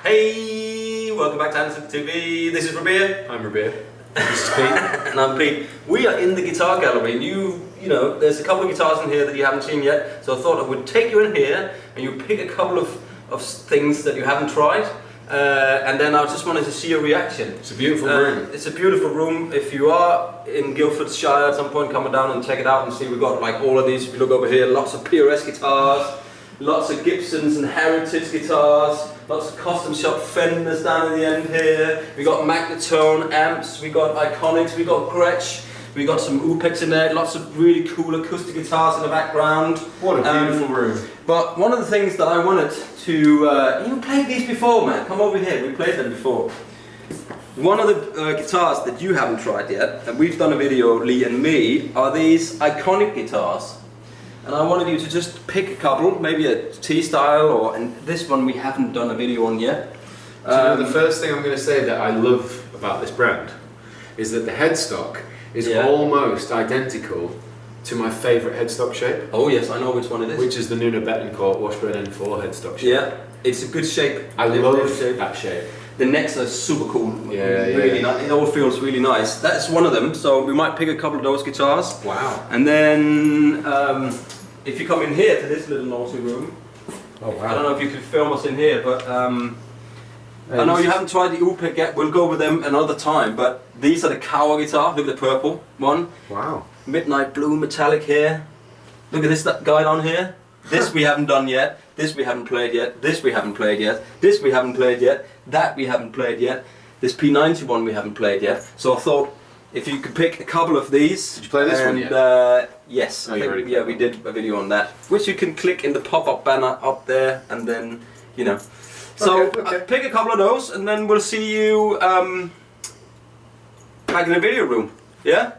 Hey, welcome back to Andertons TV. This is Rabea. I'm Rabea. This is Pete. And I'm Pete. We are in the Guitar Gallery, and you know, there's a couple of guitars in here that you haven't seen yet. So I thought I would take you in here, and you pick a couple of things that you haven't tried, and then I just wanted to see your reaction. It's a beautiful room. It's a beautiful room. If you are in Guildfordshire at some point, come down and check it out and see. We've got like all of these. If you look over here, lots of PRS guitars. Lots of Gibsons and Heritage guitars, lots of custom shop Fenders down at the end here. We got Magnetone amps, we got Iconics, we got Gretsch, we got some Upex in there, lots of really cool acoustic guitars in the background. What a beautiful room. But one of the things that I wanted to, you played these before, man, come over here, we played them before. One of the guitars that you haven't tried yet, and we've done a video, Lee and me, are these Iconic guitars. And I wanted you to just pick a couple, maybe a T-style, and this one we haven't done a video on yet. Do you know, the first thing I'm going to say that I love about this brand is that the headstock is almost identical to my favourite headstock shape. Oh yes, I know which one it is. Which is the Nuno Betancourt Washburn N4 headstock shape. Yeah, it's a good shape. I love that shape. The necks are super cool. Really nice. It all feels really nice. That's one of them. So we might pick a couple of those guitars. Wow. And then if you come in here to this little naughty room, oh wow. I don't know if you can film us in here, but I know you haven't tried the Upex yet. We'll go with them another time. But these are the Cower guitar. Look at the purple one. Wow. Midnight blue metallic here. Look at this guy down here. This we haven't done yet. This we haven't played yet. This we haven't played yet. This we haven't played yet. That we haven't played yet. This P91 we haven't played yet. So I thought if you could pick a couple of these. Did you play this one yet? Yes. Oh, you already we did a video on that, which you can click in the pop-up banner up there, and then you know. So okay. Pick a couple of those, and then we'll see you back in the video room. Yeah.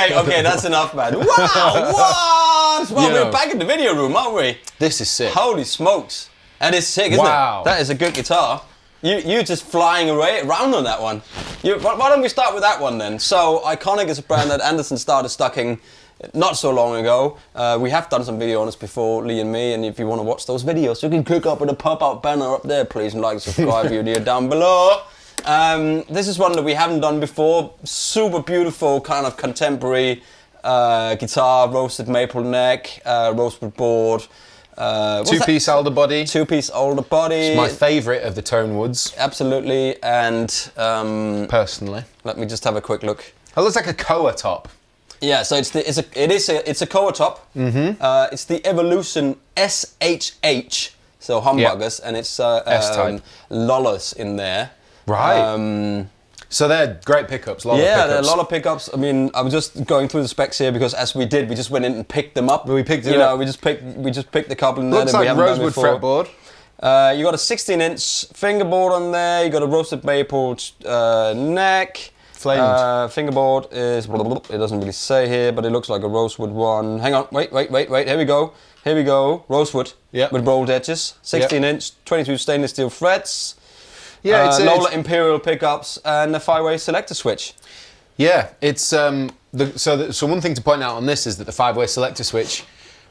Okay, that's enough, man. Wow, what? Well, we're back in the video room, aren't we? This is sick. Holy smokes. That is sick, isn't it? That is a good guitar. You're just flying around on that one. Why don't we start with that one then? So, Iconic is a brand that Anderton started stocking not so long ago. We have done some video on this before, Lee and me, and if you want to watch those videos, you can click up with the pop-out banner up there, please, and like and subscribe video down below. This is one that we haven't done before. Super beautiful, kind of contemporary guitar, roasted maple neck, rosewood board. Two-piece alder body. Two-piece alder body. It's my favourite of the tone woods. Absolutely, and personally, let me just have a quick look. It looks like a Koa top. Yeah, so it's a Koa top. Mm-hmm. It's the Evolution SHH, so humbuckers, and it's S-type Lollers in there. Right. So they're great pickups, a lot of pickups. Yeah, there are a lot of pickups. I mean, I'm just going through the specs here because as we just went in and picked them up. We picked it up. We just picked a couple in there Looks that we like haven't rosewood done before. fretboard. You got a 16-inch fingerboard on there. You got a roasted maple neck. Flamed. Fingerboard is, it doesn't really say here, but it looks like a rosewood one. Hang on, wait. Here we go. Rosewood. Yep. With rolled edges. 16-inch, 22 stainless steel frets. Yeah, it's Lola Imperial pickups and a 5-way selector switch. Yeah, it's so one thing to point out on this is that the 5-way selector switch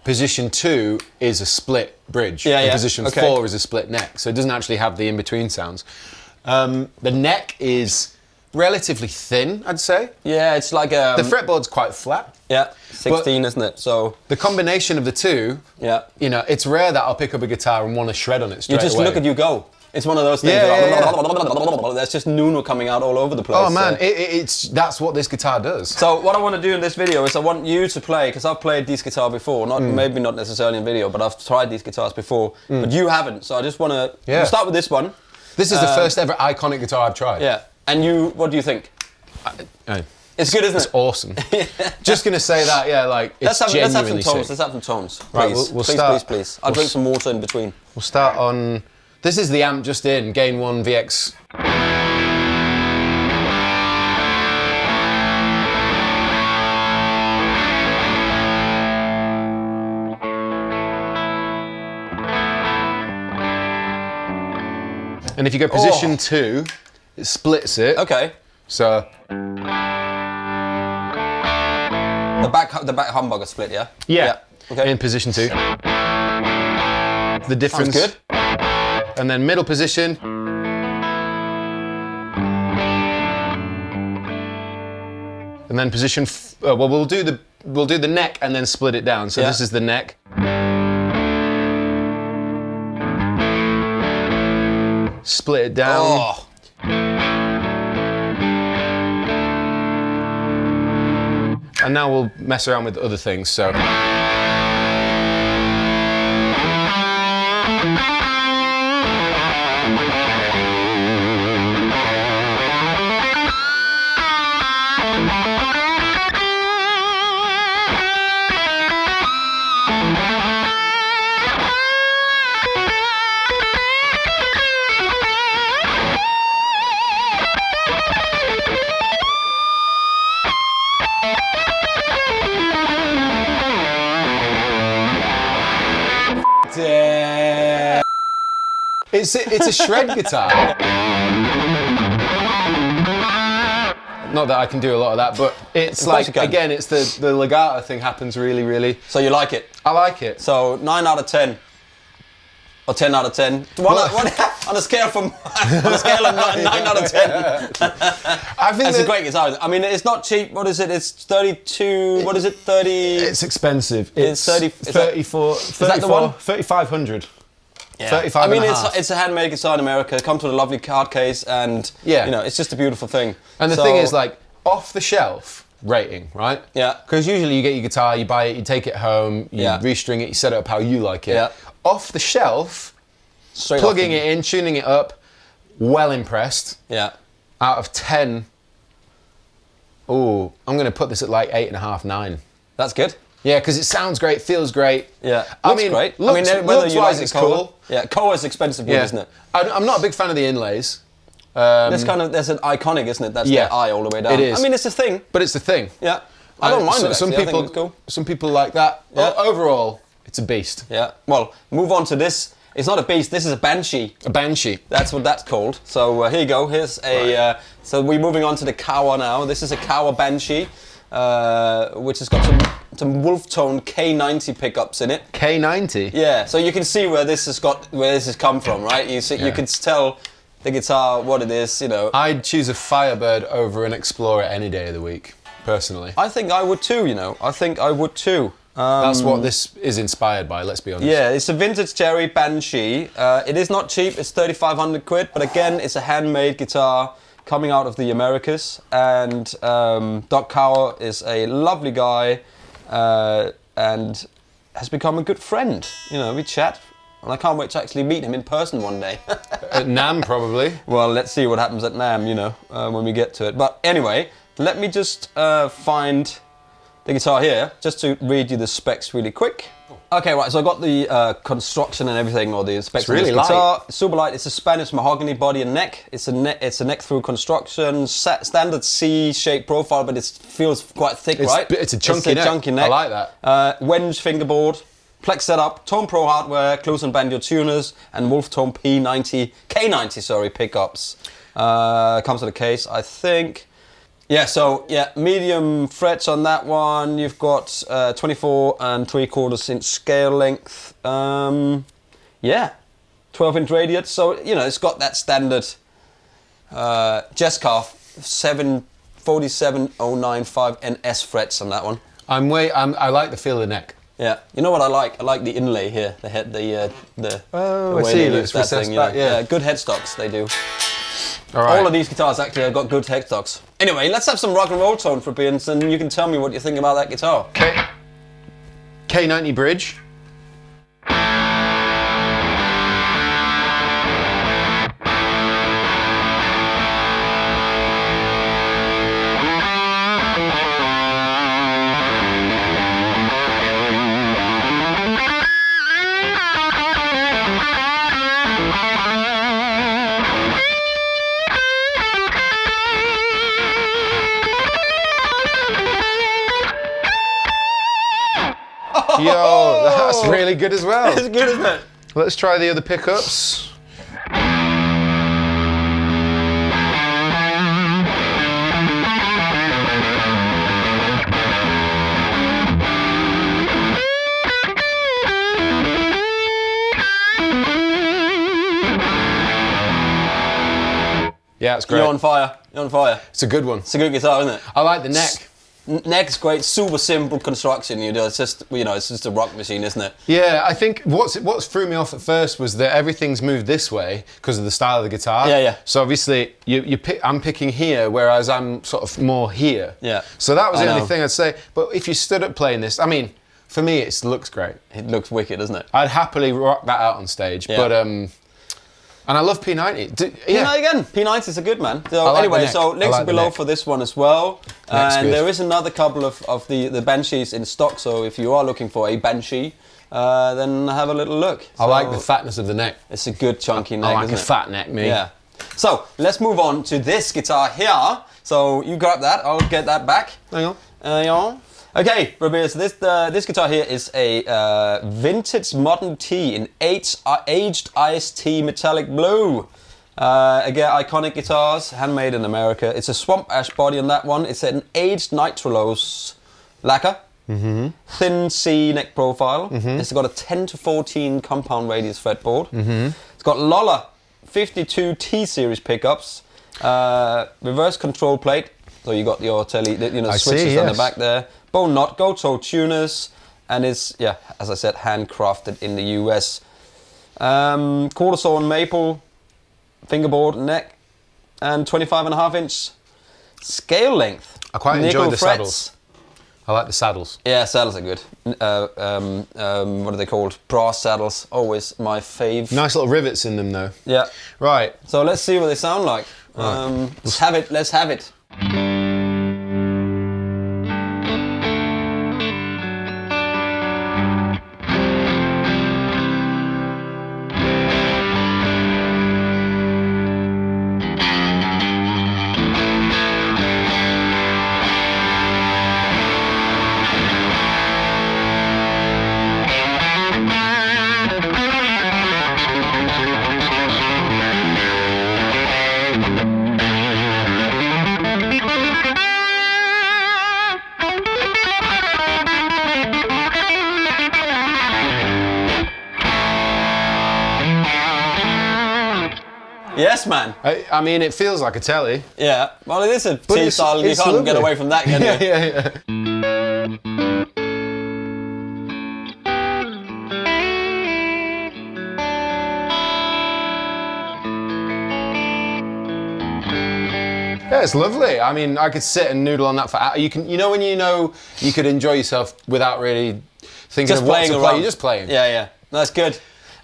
position 2 is a split bridge. Yeah, and yeah. Position 4 is a split neck, so it doesn't actually have the in-between sounds. The neck is relatively thin, I'd say. Yeah, it's like The fretboard's quite flat. Yeah, 16, isn't it? So the combination of the two, yeah, you know, it's rare that I'll pick up a guitar and want to shred on it straight away. You just look at you go. It's one of those things. There's just Nuno coming out all over the place. Oh man, that's what this guitar does. So what I want to do in this video is I want you to play, because I've played these guitars before, maybe not necessarily in video, but I've tried these guitars before, but you haven't. So I just want to we'll start with this one. This is the first ever iconic guitar I've tried. Yeah, and what do you think? It's good, isn't it? It's awesome. Just gonna say that, yeah, like it's genuinely let's have some tones. sick. Let's have some tones, please. Right, we'll start. Please. I'll drink some water in between. We'll start on. This is the amp just in, Gain 1 VX. And if you go position 2, it splits it. Okay. So the back humbucker split, yeah? Yeah. Okay. In position 2. The difference. Sounds good. And then middle position. And then position. Well, we'll do the neck and then split it down. So this is the neck. Split it down. Oh. And now we'll mess around with other things. So. It's a shred guitar. Not that I can do a lot of that, but it's like, again, it's the legato thing happens really. So you like it? I like it. So 9 out of 10. Or 10 out of 10. On a scale of 9 out of 10. I think it's a great guitar. I mean, it's not cheap. What is it? It's 32. What is it? 30. It's expensive. It's 30. 34. Is that the one? 3,500. Yeah. 35 I mean, and a half. it's a handmade guitar in America. It comes with a lovely card case, and you know, it's just a beautiful thing. And the thing is, like, off the shelf rating, right? Yeah. Because usually you get your guitar, you buy it, you take it home, you restring it, you set it up how you like it. Yeah. Off the shelf, plugging it in, tuning it up, well impressed. Yeah. Out of 10, I'm going to put this at like 8.5, 9. That's good. Yeah, because it sounds great, feels great. Yeah, I mean, great. Looks-wise, it's cool. Yeah, Koa is expensive, isn't it? I'm not a big fan of the inlays. There's an iconic, isn't it? That's the eye all the way down. It is. I mean, it's a thing. But it's a thing. Yeah, I don't mind it. Some I think it's cool. Some people like that. Yeah. Overall, it's a beast. Yeah. Well, move on to this. It's not a beast. This is a Banshee. A Banshee. That's what that's called. So here you go. Here's a. So we're moving on to the Koa now. This is a Koa Banshee, which has got some wolf tone K90 pickups in it. K90. Yeah. So you can see where this has come from, right? You see, you can tell the guitar what it is. You know. I'd choose a Firebird over an Explorer any day of the week, personally. I think I would too. You know. I think I would too. That's what this is inspired by, let's be honest. Yeah, it's a vintage cherry Banshee. It is not cheap, it's 3,500 quid, but again, it's a handmade guitar coming out of the Americas. And Doc Koa is a lovely guy and has become a good friend. You know, we chat, and I can't wait to actually meet him in person one day. At NAMM, probably. Well, let's see what happens at NAMM, you know, when we get to it. But anyway, let me just find the guitar here, just to read you the specs really quick. Okay, right, so I got the construction and everything, or the specs of this guitar. Super light. It's a Spanish mahogany body and neck. It's a neck through construction, standard C-shaped profile, but it feels quite thick, right? It's a chunky neck. I like that. Wenge fingerboard, Plex setup, Tone Pro hardware, Close and Banjo tuners, and Wolf Tone K90 pickups. Comes with a case, I think. Yeah, so medium frets on that one. You've got 24 and 3/4 inch scale length. 12-inch radius. So it's got that standard Jazz-Calf 47095 NS frets on that one. I like the feel of the neck. Yeah, you know what I like? I like the inlay here. The head, the Oh, way I see. they It's use that recessed thing. back, yeah. Good headstocks they do. All of these guitars actually have got good headstocks. Anyway, let's have some rock and roll tone for Beans, and you can tell me what you think about that guitar. Okay. K90 bridge. Yo, that's really good as well. It's good, isn't it? Let's try the other pickups. Yeah, it's great. You're on fire. You're on fire. It's a good one. It's a good guitar, isn't it? I like the neck. Neck's great, super simple construction. It's just it's just a rock machine, isn't it? Yeah, I think what threw me off at first was that everything's moved this way because of the style of the guitar. Yeah. So obviously I'm picking here, whereas I'm sort of more here. Yeah. So that was the only know. thing I'd say. But if you stood up playing this, I mean, for me it looks great. It looks wicked, doesn't it? I'd happily rock that out on stage. Yeah. But and I love P90. P90 is a good man. So like anyway, the neck. so links I like are the below neck. for this one as well. Neck's And good. there is another couple of the Banshees in stock. So if you are looking for a Banshee, then have a little look. I like the fatness of the neck. It's a good chunky neck. I like isn't a it? fat neck, me. Yeah. So let's move on to this guitar here. So you grab that. I'll get that back. Hang on. Yeah. Okay, Rabea, so this guitar here is a vintage Modern T in aged IST metallic blue. Again, iconic guitars, handmade in America. It's a swamp ash body on that one. It's an aged nitrolose lacquer. Thin C neck profile. It's got a 10 to 14 compound radius fretboard. It's got Lola 52 T series pickups. Reverse control plate. So you got your switches on the back there. Bone knot, gold toe tuners, and it's as I said, handcrafted in the US. Quarter sawn maple fingerboard neck, and 25.5-inch scale length. I quite Nickel enjoy the frets. saddles. I like the saddles. Yeah, saddles are good. What are they called? Brass saddles, always my fave. Nice little rivets in them though. Yeah. Right. So let's see what they sound like. Right. Let's have it. Let's have it. Yes, man. I mean, it feels like a telly. Yeah. Well, it is a T style. You it's can't lovely. get away from that, can you? Yeah. Yeah, it's lovely. I mean, I could sit and noodle on that for hours. You could enjoy yourself without really thinking Just of what playing to around. play. You're just playing. Yeah. That's good.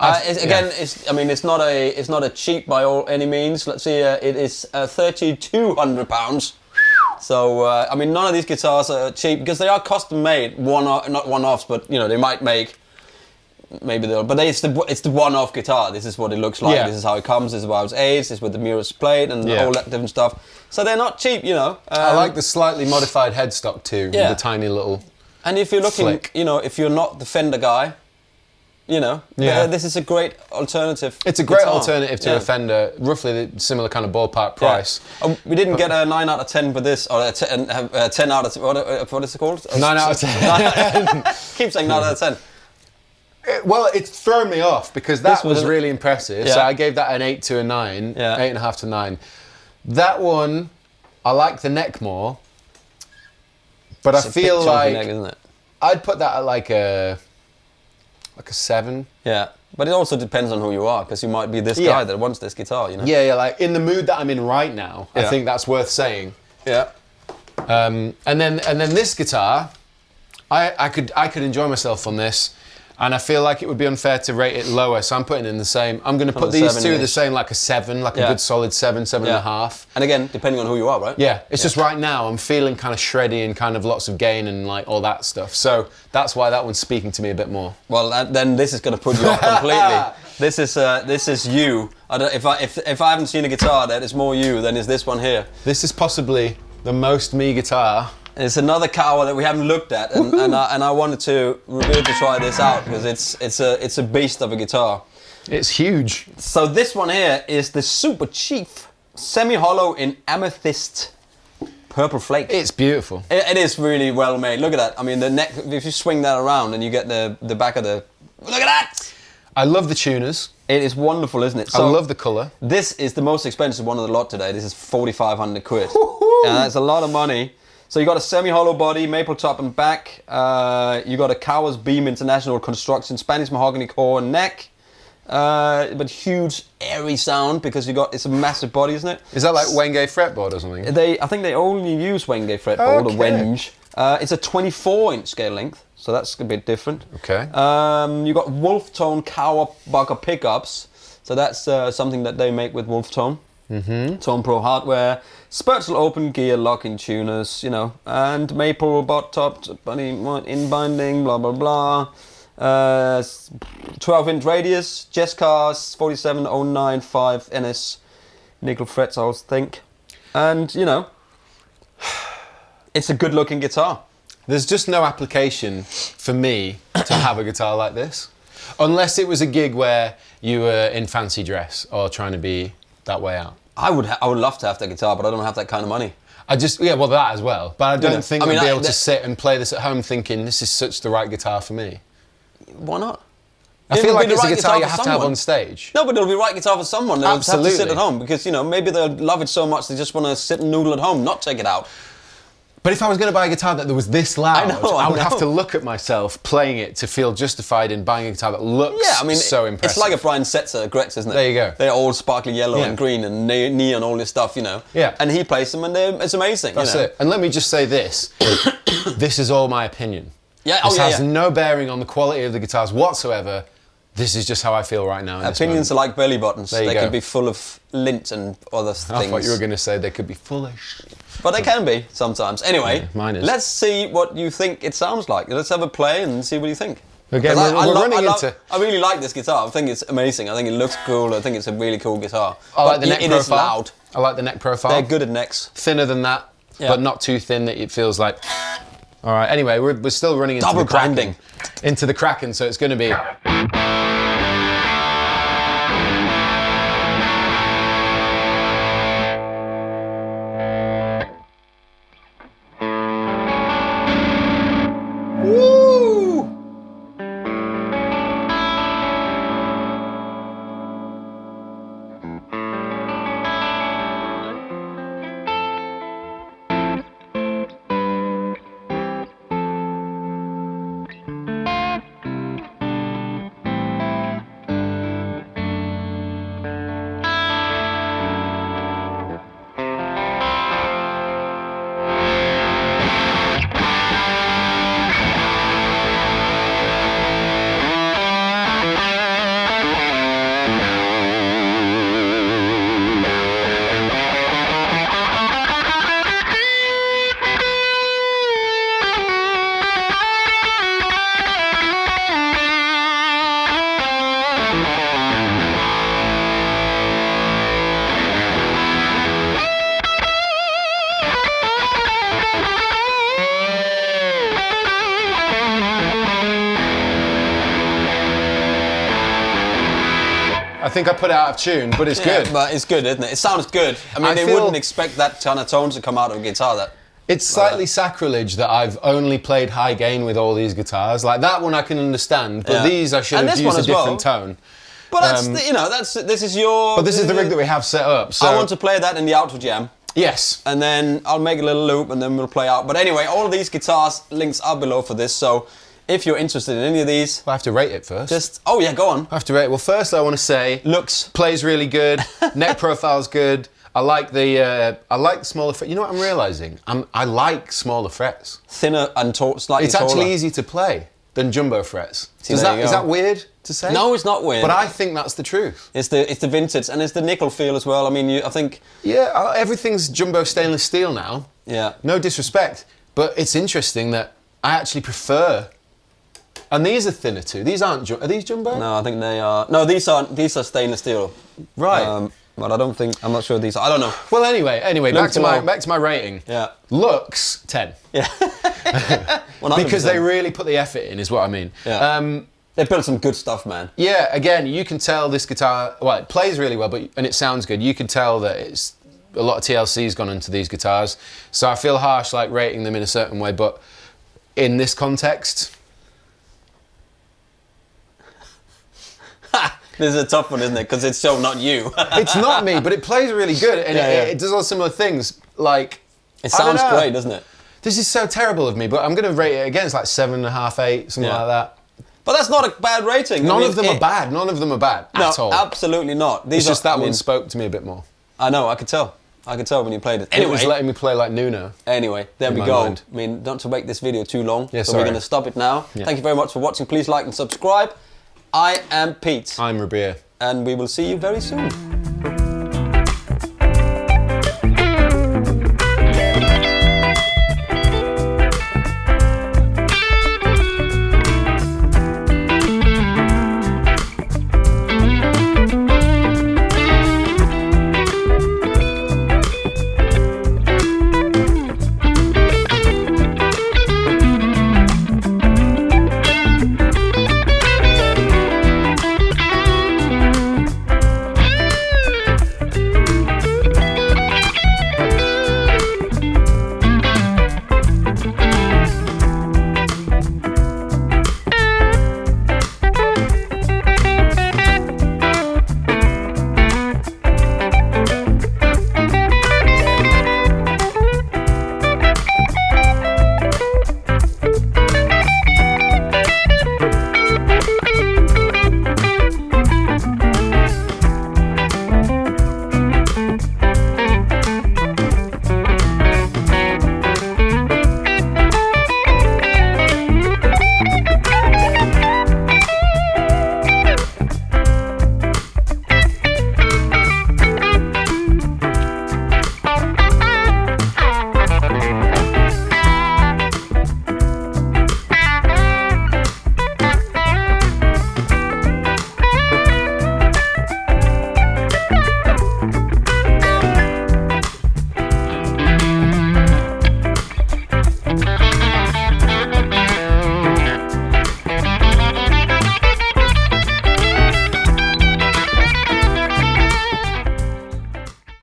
It's not a cheap by any means. Let's see, it is £3,200. So none of these guitars are cheap because they are custom made, not one-offs, but they might make. Maybe they'll, but it's the one-off guitar. This is what it looks like. Yeah. This is how it comes. This is how it's aged. This is with the mirrors plate and all that different stuff. So they're not cheap, I like the slightly modified headstock too. Yeah. With the tiny little. And if you're looking, flick. if you're not the Fender guy, You know, this is a great alternative. It's a great guitar. alternative to a Fender, roughly the similar kind of ballpark price. Yeah. We didn't get a 9 out of 10 for this, or a 10 out of what is it called? 9 out of 10. Keep saying 9 out of 10. Well, it's thrown me off because that was really impressive. Yeah. So I gave that an 8 to a 9, 8.5 to 9. That one, I like the neck more, but I feel like neck, isn't it? I'd put that at like a 7. Yeah, but it also depends on who you are, because you might be this guy that wants this guitar, you know? Yeah, like in the mood that I'm in right now, I think that's worth saying. Yeah. And then this guitar, I could enjoy myself on this, and I feel like it would be unfair to rate it lower, so I'm putting in the same. I'm going to put these two the same, like a 7, like a good solid 7, 7.5. And again, depending on who you are, right? Yeah, it's just right now I'm feeling kind of shreddy and kind of lots of gain and like all that stuff. So that's why that one's speaking to me a bit more. Well, then this is going to put you off completely. This is you. If I haven't seen a guitar that is more you, then is this one here. This is possibly the most me guitar. It's another Kawa that we haven't looked at, and I wanted to reveal to try this out because it's a beast of a guitar. It's huge. So this one here is the super cheap semi-hollow in amethyst purple flake. It's beautiful. It is really well made. Look at that. I mean, the neck. If you swing that around and you get the back of the. Look at that. I love the tuners. It is wonderful, isn't it? So, I love the colour. This is the most expensive one of the lot today. This is 4,500 quid. And that's a lot of money. So you got a semi-hollow body, maple top and back. You got a Kawa's Beam International construction, Spanish mahogany core and neck. But huge airy sound because it's a massive body, isn't it? Is that like Wenge fretboard or something? I think they only use Wenge fretboard or Wenge. It's a 24-inch scale length, so that's a bit different. Okay. You got Wolf Tone Kawabaka pickups, so that's something that they make with Wolf Tone. Mm-hmm. Tone Pro hardware, Spurzel open gear locking tuners, and maple bot top, in binding, blah blah blah. 12-inch radius, Jesscar 47095 NS nickel frets, I think, and it's a good-looking guitar. There's just no application for me to have a guitar like this, unless it was a gig where you were in fancy dress or trying to be that way out. I would love to have that guitar, but I don't have that kind of money. Well, that as well. But I don't think I'd be able to sit and play this at home thinking this is such the right guitar for me. Why not? I feel like it's a guitar you have to have on stage. No, but it'll be the right guitar for someone. They'll have to sit at home because, maybe they'll love it so much they just want to sit and noodle at home, not take it out. But if I was going to buy a guitar that was this loud, I would have to look at myself playing it to feel justified in buying a guitar that looks so impressive. It's like a Brian Setzer Gretsch, isn't it? There you go. They're all sparkly yellow and green and neon, all this stuff, Yeah. And he plays them and it's amazing. That's it. And let me just say this. This is all my opinion. Yeah. This has no bearing on the quality of the guitars whatsoever. This is just how I feel right now. Opinions are like belly buttons. They go. can be full of lint and other things. I thought you were going to say they could be full of shit. But they can be sometimes. Anyway, mine is. Let's see what you think it sounds like. Let's have a play and see what you think. Again, I really like this guitar. I think it's amazing. I think it looks cool. I think it's a really cool guitar. I like the neck profile. It is loud. I like the neck profile. They're good at necks. Thinner than that, but not too thin that it feels like... All right, anyway, we're still running into the Kraken. Into the Kraken, so it's going to be... think I put it out of tune, but it's good. But it's good, isn't it? It sounds good. I mean, they wouldn't expect that kind of tones to come out of a guitar. It's slightly sacrilege that I've only played high gain with all these guitars. Like that one I can understand, but these I should have used a different tone. But that's this is your. But this is the rig that we have set up. So I want to play that in the auto jam. Yes. And then I'll make a little loop and then we'll play out. But anyway, all of these guitars links are below for this. So if you're interested in any of these, I have to rate it first. Oh yeah, go on. I have to rate it. Well, first I want to say looks, plays really good. Neck profile's good. I like the smaller frets. You know what I'm realising? I like smaller frets. Thinner and slightly It's actually easier to play than jumbo frets. Is that weird to say? No, it's not weird. But I think that's the truth. It's the vintage and it's the nickel feel as well. I mean, I think... Yeah, everything's jumbo stainless steel now. Yeah. No disrespect, but it's interesting that I actually prefer... And these are thinner too. These aren't... Are these jumbo? No, I think they are... No, these are stainless steel. Right. But I don't think... I'm not sure these are... I don't know. Well, anyway, back to my rating. Yeah. Looks, 10. Yeah. Because they really put the effort in, is what I mean. Yeah. They built some good stuff, man. Yeah, again, you can tell this guitar... Well, it plays really well, and it sounds good. You can tell that it's... A lot of TLC's gone into these guitars. So I feel harsh, like, rating them in a certain way, but in this context... This is a tough one, isn't it? Because it's so not you. It's not me, but it plays really good, and it does all similar things. Like it sounds great, doesn't it? This is so terrible of me, but I'm going to rate it again. It's like 7.5, 8, something like that. But that's not a bad rating. None of them are bad. None of them are bad at all. Absolutely not. It's just that one spoke to me a bit more. I know. I could tell. I could tell when you played it. Anyway, it was letting me play like Nuno. Anyway, there we go. I mean, not to make this video too long, so we're going to stop it now. Yeah. Thank you very much for watching. Please like and subscribe. I am Pete. I'm Rabea. And we will see you very soon.